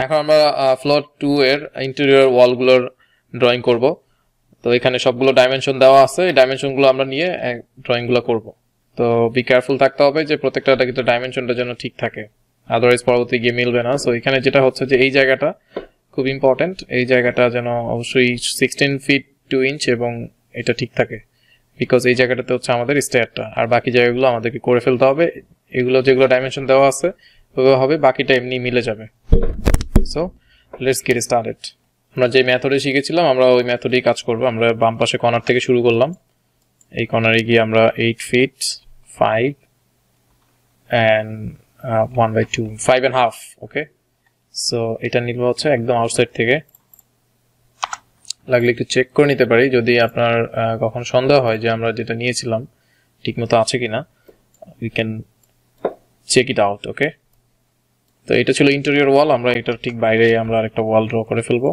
এখন আমরা ফ্লোর 2 এর ইন্টেরিয়র ওয়ালগুলোর ড্রয়িং করব। তো এখানে সবগুলো ডাইমেনশন দেওয়া আছে, এই ডাইমেনশনগুলো আমরা নিয়ে ড্রয়িংগুলো করব। তো বি কেয়ারফুল থাকতে হবে যে প্রত্যেকটা কিন্তু ডাইমেনশনটা যেন ঠিক থাকে, আদারওয়াইজ পরবর্তী গিয়ে মিলবে না। সো এখানে যেটা হচ্ছে যে এই জায়গাটা খুব ইম্পর্টেন্ট, এই জায়গাটা যেন অবশ্যই 16 ফিট 2 ইঞ্চ এবং এটা ঠিক থাকে, বিকজ এই জায়গাটাতে হচ্ছে আমাদের স্টেয়ারটা, আর বাকি জায়গাগুলো আমাদেরকে করে ফেলতে হবে। এগুলো যেগুলো ডাইমেনশন দেওয়া আছে ওইভাবে হবে, বাকিটা এমনি মিলে যাবে। So let's get started. আমরা যে মেথডে শিখেছিলাম আমরা ওই মেথডেই কাজ করব। আমরা বাম পাশে কর্নার থেকে শুরু করলাম, এই কর্নারে গিয়ে আমরা 8 ফিট 5 and 1/2 5.5। ওকে, সো এটা নিব হচ্ছে একদম আউটসাইড থেকে। লাগলে একটু চেক করে নিতে পারি যদি আপনার কখন সন্দেহ হয় যে আমরা যেটা নিয়েছিলাম ঠিকমতো আছে কিনা, we can check it out. Okay, তো এটা ছিল ইন্টেরিয়র ওয়াল, আমরা এটার ঠিক বাইরে আমরা আরেকটা ওয়াল ড্র করে ফেলবো।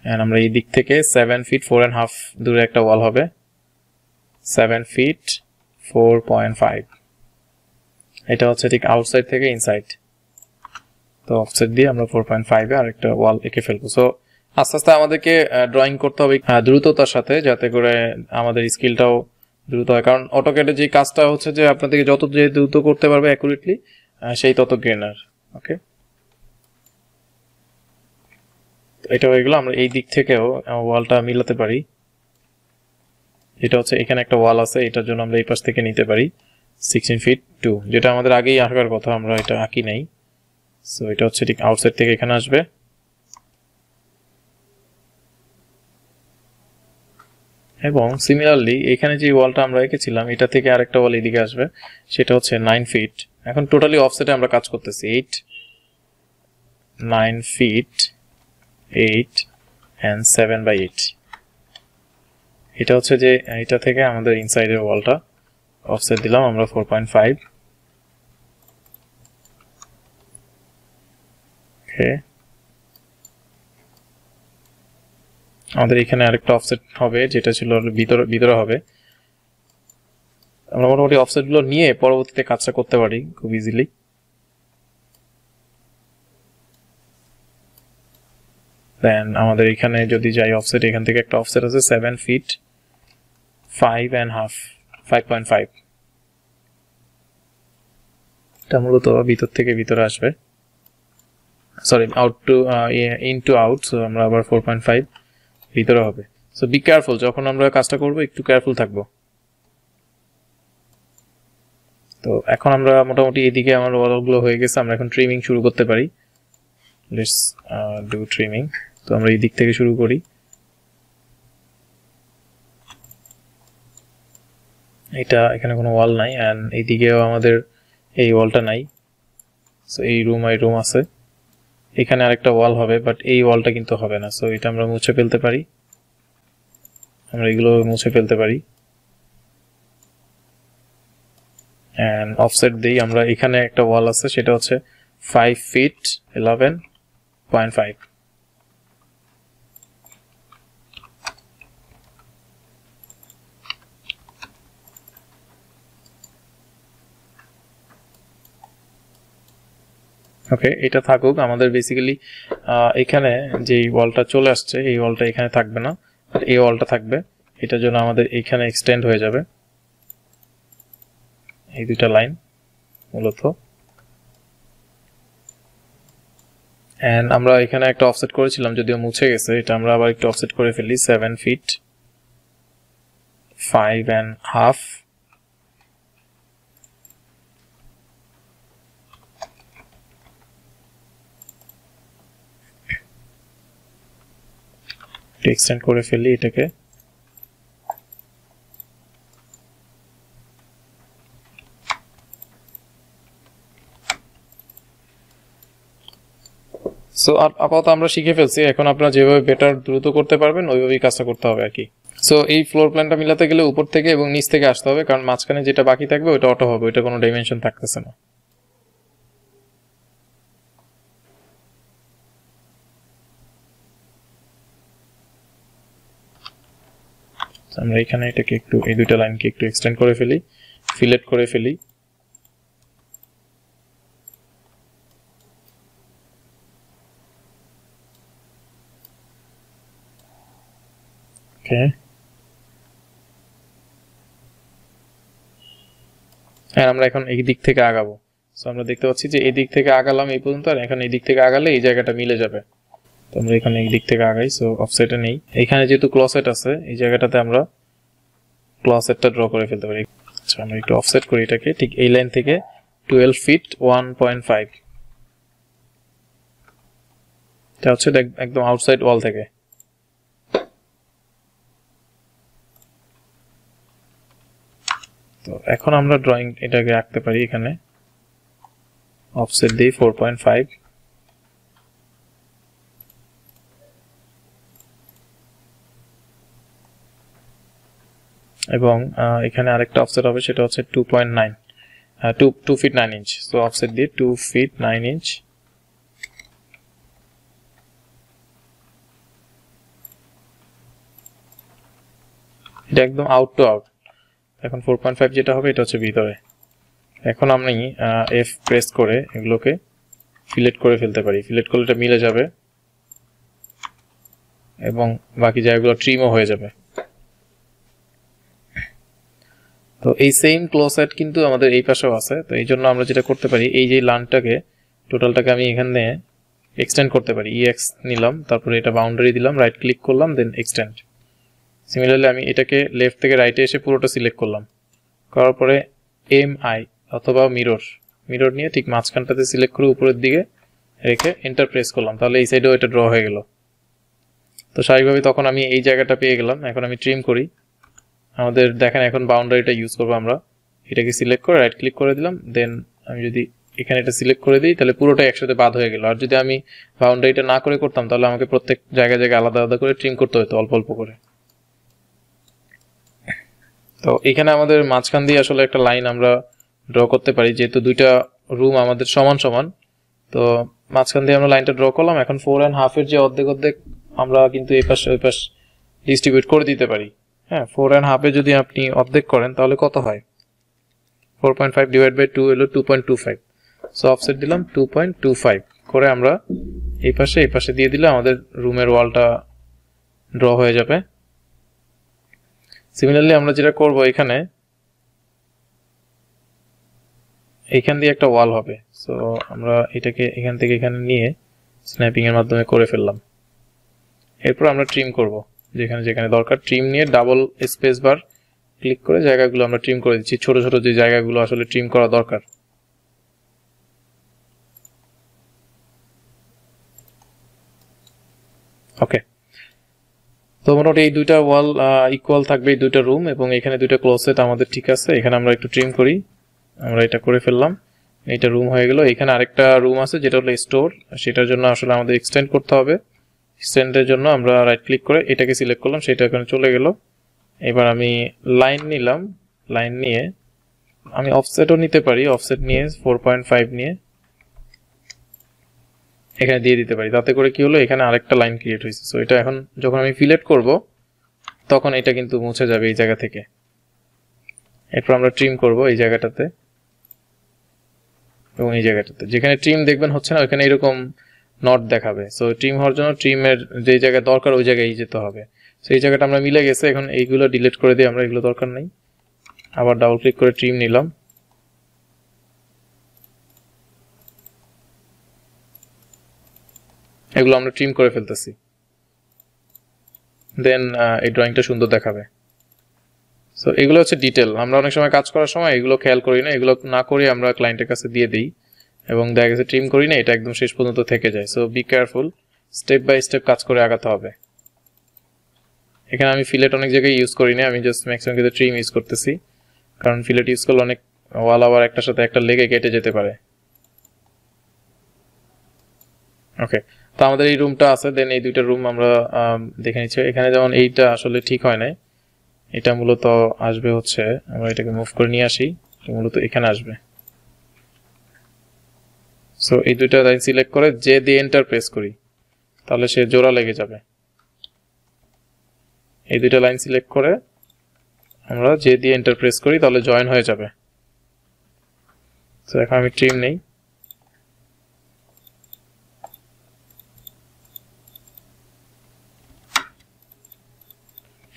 এন্ড আমরা এই দিক থেকে 7 ফিট 4.5 দূরে একটা ওয়াল হবে, 7 ফিট 4.5। এটা হচ্ছে ঠিক আউটসাইড থেকে ইনসাইড, তো অফসেট দিয়ে আমরা 4.5 এ আরেকটা ওয়াল এঁকে ফেলবো। সো আস্তে আস্তে আমাদেরকে ড্রয়িং করতে হবে দ্রুততার সাথে, যাতে করে আমাদের স্কিলটাও দ্রুত হয়। কারণ অটোক্যাডের যে কাজটা হচ্ছে যে আপনাদেরকে যত যে দ্রুত করতে পারবে অ্যাকুরেটলি, সেই তত গেইনার। ওকে, এটা হয়ে গেল। আমরা এই দিক থেকেও ওয়ালটা মিলাতে পারি। এটা হচ্ছে এখানে একটা ওয়াল আছে, এটার জন্য আমরা এই পাশ থেকে নিতে পারি 16 ফিট 2, যেটা আমাদের আগেই আঁকার কথা, আমরা এটা আঁকি নাই। সো এটা হচ্ছে ঠিক আউটসাইড থেকে এখানে আসবে, এবং সিমিলারলি এখানে যে ওয়ালটা আমরা এঁকেছিলাম এটা থেকে আরেকটা ওয়াল এদিকে আসবে, সেটা হচ্ছে 9 ফিট। এখন টোটালি অফসেটে আমরা কাজ করতেছি 9 ফিট 8 and 7/8। এটা হচ্ছে যে এটা থেকে আমাদের ইনসাইডের ওয়ালটা অফসেট দিলাম আমরা 4.5। ওকে, আমাদের এখানে আরেকটা অফসেট হবে যেটা ছিল ভিতরে হবে। আমরা মোটামুটি অফসেটগুলো নিয়ে পরবর্তীতে কাজটা করতে পারি খুব ইজিলি। দেন আমাদের এখানে যদি যাই অফসেট, এখান থেকে একটা অফসেট আছে 7 ফিট 5.5। এটা মূলত ভিতর থেকে ভিতরে আসবে, sorry out to in to out. So আমরা আবার 4.5 ভিতরে হবে। সো বি কেয়ারফুল, যখন আমরা কাজটা করবো একটু কেয়ারফুল থাকবো। তো এখন আমরা মোটামুটি এদিকে আমার ওয়ালগুলো হয়ে গেছে, আমরা এখন ট্রিমিং শুরু করতে পারি। Let's do trimming. তো আমরা এই দিক থেকে শুরু করি। এটা এখানে কোনো ওয়াল নাই, এন্ড এইদিকেও আমাদের এই ওয়ালটা নাই। সো এই রুম আছে, এখানে আরেকটা ওয়াল হবে, বাট এই ওয়ালটা কিন্তু হবে না। সো এটা আমরা মুছে ফেলতে পারি, আমরা এগুলো মুছে ফেলতে পারি। এন্ড অফসেট দিই আমরা, এখানে একটা ওয়াল আছে সেটা হচ্ছে 5 ফিট 11.5। ওকে, এটা থাকুক। আমাদের বেসিক্যালি এখানে যে ওয়ালটা চলে আসছে এই ওয়ালটা এখানে থাকবে না, এই ওয়ালটা থাকবে। এটার জন্য আমাদের এখানে এক্সটেন্ড হয়ে যাবে এই দুইটা লাইন মূলত। এন্ড আমরা এখানে একটা অফসেট করেছিলাম, যদিও মুছে গেছে, এটা আমরা আবার একটু অফসেট করে ফেলি 7 ফিট 5.5। এক্সটেন্ড করে ফেলি এটাকে। সো আপাতত আমরা শিখে ফেলছি, এখন আপনারা যেভাবে বেটার দ্রুত করতে পারবেন ওইভাবেই কাজটা করতে হবে আর কি। সো এই ফ্লোর প্ল্যানটা মিলাতে গেলে উপর থেকে এবং নিচ থেকে আসতে হবে, কারণ মাঝখানে যেটা বাকি থাকবে ওটা অটো হবে, ওইটা কোনো ডাইমেনশন থাকতেছে না। আমরা এখানে এটাকে একটু এই দুইটা লাইনকে একটু এক্সটেন্ড করে ফেলি, ফিলেট করে ফেলি। ওকে, আর আমরা এখন এই দিক থেকে আগাবো। সো আমরা দেখতে পাচ্ছি যে এই দিক থেকে আগালাম এই পর্যন্ত, আর এখন এই দিক থেকে আগালে এই জায়গাটা মিলে যাবে। তো আমরা এখানে এই দিক থেকে আগাই। সো অফসেটে নেই, এখানে যেহেতু ক্লসেট আছে এই জায়গাটাতে আমরা ক্লসেটটা ড্র করে ফেলতে পারি। আচ্ছা, আমরা একটু অফসেট করি এটাকে, ঠিক এই লাইন থেকে 12 ফিট 1.5, এটা হচ্ছে একদম আউটসাইড ওয়াল থেকে। তো এখন আমরা ড্রয়িং এটাকে রাখতে পারি এখানে, অফসেট দিই 4.5, এবং এখানে আরেকটা অফসেট হবে, সেটা হচ্ছে 2.9, 2 ফিট 9 ইঞ্চ। সো অফসেট দিয়ে 2 ফিট 9 ইঞ্চ। এটা একদম আউট টু আউট। এখন 4.5 যেটা হবে এটা হচ্ছে ভিতরে। এখন আমি এফ প্রেস করে এগুলোকে ফিলেট করে ফেলতে পারি। ফিলেট করলে এটা মিলে যাবে এবং বাকি জায়গাগুলো ট্রিমও হয়ে যাবে। তো এই সেম ক্লোজেট কিন্তু আমাদের এই পাশেও আছে। তো এই জন্য আমরা যেটা করতে পারি, এই যে লাইনটাকে টোটালটাকে আমি এখানে এক্সটেন্ড করতে পারি। ইএক্স নিলাম, তারপরে এটা বাউন্ডারি দিলাম, রাইট ক্লিক করলাম, দেন এক্সটেন্ড। সিমিলারলি আমি এটাকে লেফট থেকে রাইটে এসে পুরোটা সিলেক্ট করলাম, করার পরে এমআই অথবা মিরর নিয়ে ঠিক মাঝখানটাতে সিলেক্ট করে উপরের দিকে রেখে এন্টার প্রেস করলাম, তাহলে এই সাইডেও এটা ড্র হয়ে গেল। তো স্বাভাবিকভাবে তখন আমি এই জায়গাটা পেয়ে গেলাম। এখন আমি ট্রিম করি। আমাদের দেখেন এখন বাউন্ডারিটা ইউজ করবো আমরা। এটাকে সিলেক্ট করে রাইট ক্লিক করে দিলাম, দেন আমি যদি এখানে এটা সিলেক্ট করে দিই তাহলে পুরোটাই একসাথে বাদ হয়ে গেল। আর যদি আমি বাউন্ডারিটা না করে করতাম তাহলে আমাকে প্রত্যেক জায়গায় আলাদা আলাদা করে ট্রিম করতে হতো অল্প অল্প করে। তো এখানে আমাদের মাঝখান দিয়ে আসলে একটা লাইন আমরা ড্র করতে পারি, যেহেতু দুইটা রুম আমাদের সমান সমান। তো মাঝখান দিয়ে আমরা লাইনটা ড্র করলাম। এখন 4.5 এর যে অর্ধেক অর্ধেক আমরা কিন্তু এই পাশে ওই পাশ ডিস্ট্রিবিউট করে দিতে পারি। হ্যাঁ, 4.5 এ যদি আপনি অর্ধেক করেন তাহলে কত হয়? 4.5 ডিভাইড বাই 2 হলো 2.25। সো অফসেট দিলাম 2.25 করে আমরা এই পাশে দিয়ে দিলে আমাদের রুমের ওয়ালটা ড্র হয়ে যাবে। সিমিলারলি আমরা যেটা করব, এইখান দিয়ে একটা ওয়াল হবে। সো আমরা এটাকে এখান থেকে এখানে নিয়ে স্ন্যাপিং এর মাধ্যমে করে ফেললাম। এরপর আমরা ট্রিম করব, যেখানে যেখানে দরকার ট্রিম নিয়ে ডাবল স্পেস বার ক্লিক করে জায়গাগুলো আমরা ট্রিম করে দিচ্ছি, ছোট ছোট যে জায়গাগুলো আসলে ট্রিম করা দরকার। ওকে, তো মোটামুটি এই দুইটা ওয়াল ইকুয়াল থাকবে, এই দুইটা রুম, এবং এখানে দুইটা ক্লোজেট আমাদের ঠিক আছে। এখানে আমরা একটু ট্রিম করি, আমরা এটা করে ফেললাম। এইটা রুম হয়ে গেল। এখানে আরেকটা রুম আছে যেটা হলো স্টোর, সেটার জন্য আসলে আমাদের এক্সটেন্ড করতে হবে। এক্সটেন্ডের জন্য আমরা রাইট ক্লিক করে এটাকে সিলেক্ট করলাম, সেটা এখানে চলে গেল। এবার আমি লাইন নিলাম, লাইন নিয়ে আমি অফসেটও নিতে পারি, অফসেট নিয়ে 4.5 নিয়ে এখানে দিয়ে দিতে পারি। তাতে করে কি হলো, এখানে আরেকটা লাইন ক্রিয়েট হয়েছে। সো এটা এখন যখন আমি ফিলেট করব তখন এটা কিন্তু মুছে যাবে এই জায়গা থেকে। এরপর আমরা ট্রিম করব এই জায়গাটাতে এবং এই জায়গাটাতে। যেখানে ট্রিম দেখবেন হচ্ছে না ওখানে এরকম নট দেখাবে। সো ট্রিম হওয়ার জন্য ট্রিমের যে জায়গায় দরকার ওই জায়গায় যেতে হবে। সো এই জায়গাটা আমরা মিলে গেছে। এখন এইগুলো ডিলিট করে দিই আমরা, এগুলো দরকার নেই। আবার ডাবল ক্লিক করে ট্রিম নিলাম, এগুলো আমরা ট্রিম করে ফেলতেছি। দেন এই ড্রয়িংটা সুন্দর দেখাবে। সো এগুলো হচ্ছে ডিটেল। আমরা অনেক সময় কাজ করার সময় এগুলো খেয়াল করি না, এগুলো না করে আমরা ক্লায়েন্টের কাছে দিয়ে দিই এবং দেখা গেছে ট্রিম করি না, এটা একদম শেষ পর্যন্ত থেকে যায়। So be careful, step by step কাজ করে আগাতে হবে। এখানে আমি ফিলেট অনেক জায়গায় ইউজ করি না, আমি জাস্ট ম্যাক্সিমাম ক্ষেত্রে ট্রিম ইউজ করতেছি, কারণ ফিলেট ইউজ করলে অনেক ওয়াল আবার একটার সাথে একটা লেগে কেটে যেতে পারে। ওকে, তো আমাদের এই রুমটা আছে। দেন এই দুইটা রুম আমরা দেখে নিচ্ছি। এখানে যেমন এইটা আসলে ঠিক হয় নাই, এটা মূলত আসবে হচ্ছে, আমরা এটাকে মুভ করে নিয়ে আসি, মূলত এখানে আসবে। সো এই দুইটা লাইন সিলেক্ট করে যে দিয়ে এন্টার প্রেস করি তাহলে সে জোড়া লেগে যাবে। এই দুইটা লাইন সিলেক্ট করে আমরা যে দিয়ে এন্টার প্রেস করি তাহলে জয়েন হয়ে যাবে। সো এখন আমি ট্রিম নেই,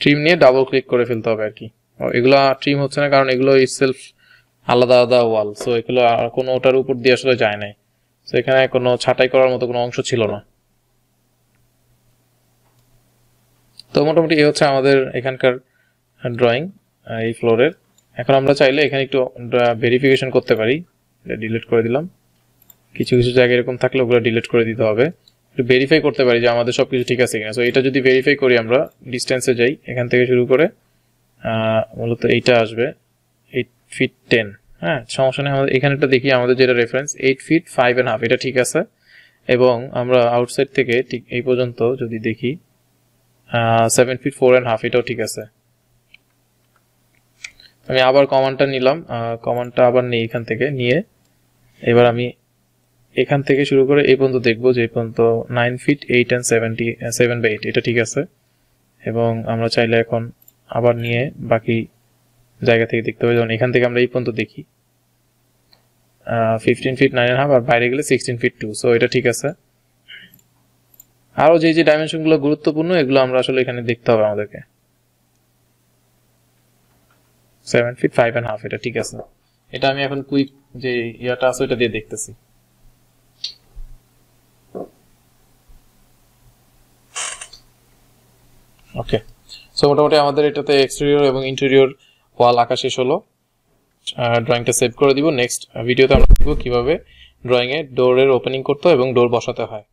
ট্রিম নিয়ে ডাবল ক্লিক করে ফেলতে হবে আর কি। এগুলো ট্রিম হচ্ছে না কারণ এগুলো ইটসেলফ আলাদা আলাদা ওয়াল, সো এগুলো আর কোনো ওটার উপর দিয়ে আসলে যায় নাই, সো এখানে কোনো ছাঁটাই করার মতো কোনো অংশ ছিল না। তো মোটামুটি এই হচ্ছে আমাদের এখানকার ড্রয়িং এই ফ্লোরের। এখন আমরা চাইলে এখানে একটু ভেরিফিকেশন করতে পারি, ডিলিট করে দিলাম। কিছু কিছু জায়গায় এরকম থাকলে ওগুলো ডিলিট করে দিতে হবে। একটু ভেরিফাই করতে পারি যে আমাদের সবকিছু ঠিক আছে কিনা। সো এটা যদি ভেরিফাই করি, আমরা ডিস্টেন্সে যাই, এখান থেকে শুরু করে মূলত এইটা আসবে 8 ফিট 10। হ্যাঁ, সমস্যা নেই। আমাদের এখানেটা দেখি, আমাদের যেটা রেফারেন্স 8 ফিট 5.5, এটা ঠিক আছে। এবং আমরা আউটসাইড থেকে ঠিক এই পর্যন্ত যদি দেখি 7 ফিট 4.5, এটাও ঠিক আছে। আমি আবার কমান্ডটা নিলাম, কমান্ডটা আবার নিই এখান থেকে নিয়ে, এবার আমি এখান থেকে শুরু করে এই পর্যন্ত দেখবো যে এই পর্যন্ত 9 ফিট 8 and 7/8, এটা ঠিক আছে। এবং আমরা চাইলে এখন আবার নিয়ে বাকি জায়গা থেকে দেখতে হবে, যেমন এখান থেকে আমরা এই পর্যন্ত দেখি 15 ফিট 9.5, আর বাইরে গেলে 16 ফিট 2, সো এটা ঠিক আছে। আরো যে যে ডাইমেনশন গুলো গুরুত্বপূর্ণ এগুলো আমরা আসলে এখানে দেখতে হবে আমাদেরকে। 7 ফিট 5.5, এটা ঠিক আছে। এটা আমি এখন কুইক যে ইয়াটা আছে ওটা দিয়ে দেখতেছি। ওকে, সো মোটামুটি আমাদের এটাতে এক্সটেরিয়র এবং ইন্টেরিয়র ওয়াল আঁকা শেষ হলো। ড্রয়িংটা সেভ করে দিব। নেক্সট ভিডিওতে আমরা দেখব কিভাবে ড্রয়িং এ ডোরের ওপেনিং করতে এবং ডোর বসাতে হয়।